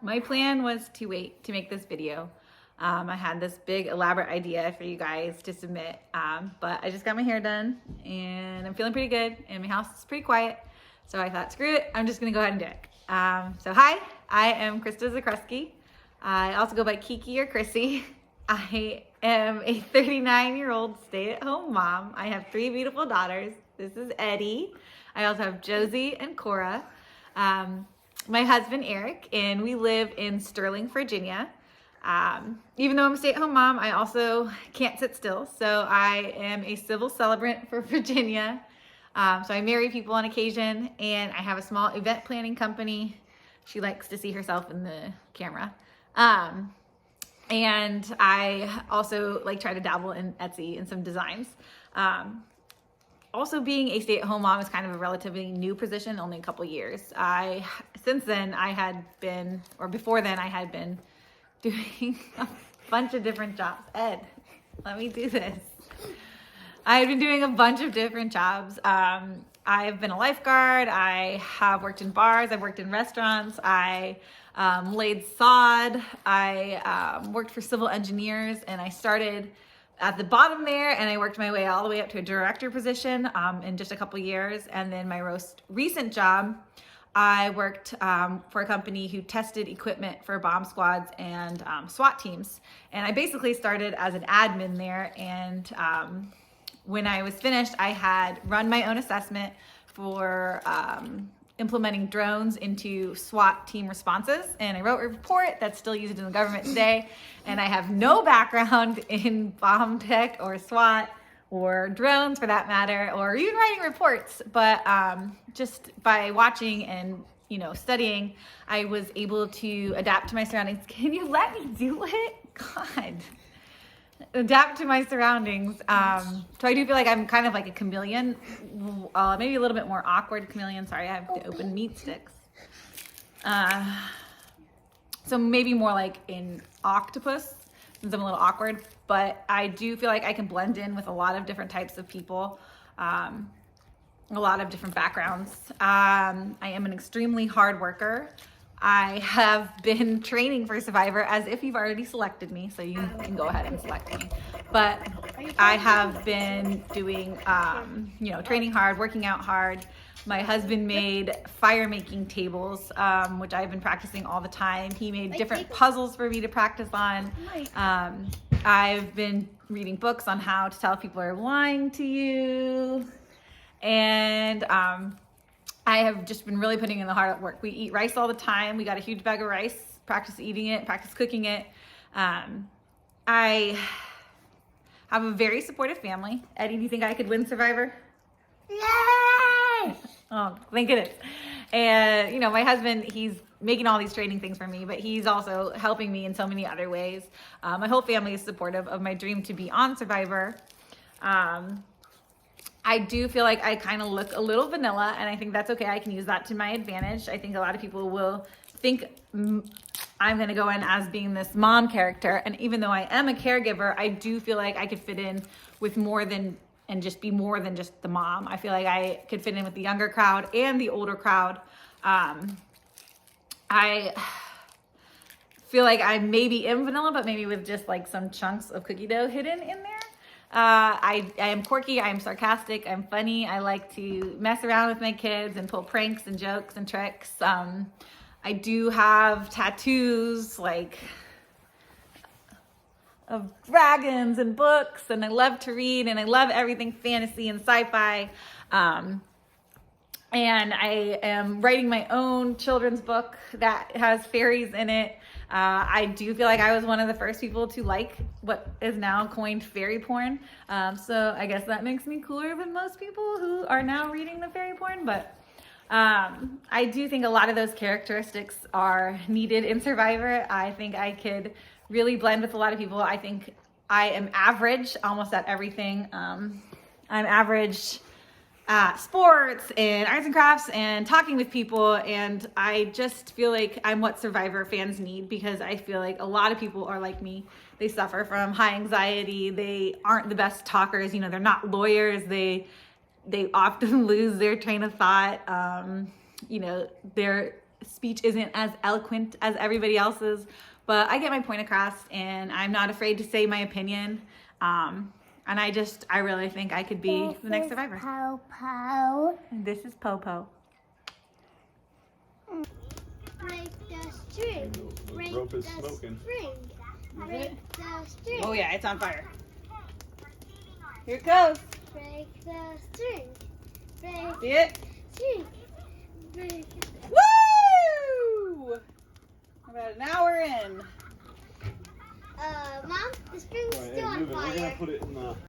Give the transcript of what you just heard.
My plan was to wait to make this video. I had this big elaborate idea for you guys to submit, but I just got my hair done and I'm feeling pretty good and my house is pretty quiet. So I thought, screw it, I'm just gonna go ahead and do it. So hi, I am Krysta Zakrzewski. I also go by Kiki or Chrissy. I am a 39-year-old stay-at-home mom. I have 3 beautiful daughters. This is Eddie. I also have Josie and Cora. My husband Eric, and we live in Sterling, Virginia. Even though I'm a stay-at-home mom, I also can't sit still. So I am a civil celebrant for Virginia. So I marry people on occasion, and I have a small event planning company. She likes to see herself in the camera. And I also try to dabble in Etsy and some designs. Also being a stay-at-home mom is kind of a relatively new position, only a couple years. Since then I had been, or before then I had been doing a bunch of different jobs. Ed, let me do this. I had been doing a bunch of different jobs. I've been a lifeguard. I have worked in bars. I've worked in restaurants. I laid sod. I worked for civil engineers, and I started at the bottom there, and I worked my way all the way up to a director position in just a couple years. And then my most recent job, I worked for a company who tested equipment for bomb squads and SWAT teams. And I basically started as an admin there. And when I was finished, I had run my own assessment for implementing drones into SWAT team responses. And I wrote a report that's still used in the government today. And I have no background in bomb tech or SWAT or drones for that matter, or even writing reports. But just by watching and studying, I was able to adapt to my surroundings. Can you let me do it? God. Adapt to my surroundings. So I do feel like I'm kind of like a chameleon, maybe a little bit more awkward chameleon. Sorry, I have to open meat sticks. So maybe more like an octopus, since I'm a little awkward, but I do feel like I can blend in with a lot of different types of people, a lot of different backgrounds. I am an extremely hard worker. I have been training for Survivor as if you've already selected me, so you can go ahead and select me. But I have been doing, training hard, working out hard. My husband made fire making tables, which I've been practicing all the time. He made different puzzles for me to practice on. I've been reading books on how to tell if people are lying to you. And I have just been really putting in the hard work. We eat rice all the time. We got a huge bag of rice, practice eating it, practice cooking it. I have a very supportive family. Eddie, do you think I could win Survivor? Yay! Oh, thank goodness. And, my husband, he's making all these training things for me, but he's also helping me in so many other ways. My whole family is supportive of my dream to be on Survivor. I do feel like I kind of look a little vanilla, and I think that's okay. I can use that to my advantage. I think a lot of people will think I'm going to go in as being this mom character. And even though I am a caregiver, I do feel like I could fit in with more than, and just be more than just the mom. I feel like I could fit in with the younger crowd and the older crowd. I feel like I maybe am vanilla, but maybe with just some chunks of cookie dough hidden in there. I am quirky, I am sarcastic, I'm funny, I like to mess around with my kids and pull pranks and jokes and tricks. I do have tattoos of dragons and books, and I love to read, and I love everything fantasy and sci-fi. And I am writing my own children's book that has fairies in it. I do feel like I was one of the first people to like what is now coined fairy porn. So I guess that makes me cooler than most people who are now reading the fairy porn. But I do think a lot of those characteristics are needed in Survivor. I think I could really blend with a lot of people. I think I am average almost at everything. I'm average sports and arts and crafts and talking with people, and I just feel like I'm what Survivor fans need, because I feel like a lot of people are like me. They suffer from high anxiety. They aren't the best talkers. They're not lawyers. They often lose their train of thought. They're speech isn't as eloquent as everybody else's, but I get my point across and I'm not afraid to say my opinion. And I really think I could be the next survivor. Popo. And this is Popo. Break the string. Break rope is the smoking. string. Break the string. Oh yeah, it's on fire. Here it goes. Break the string. Break See it? string. Break. Woo! About an hour in. Mom, the string's Right, still hey, on move it. We're fire. gonna put it in the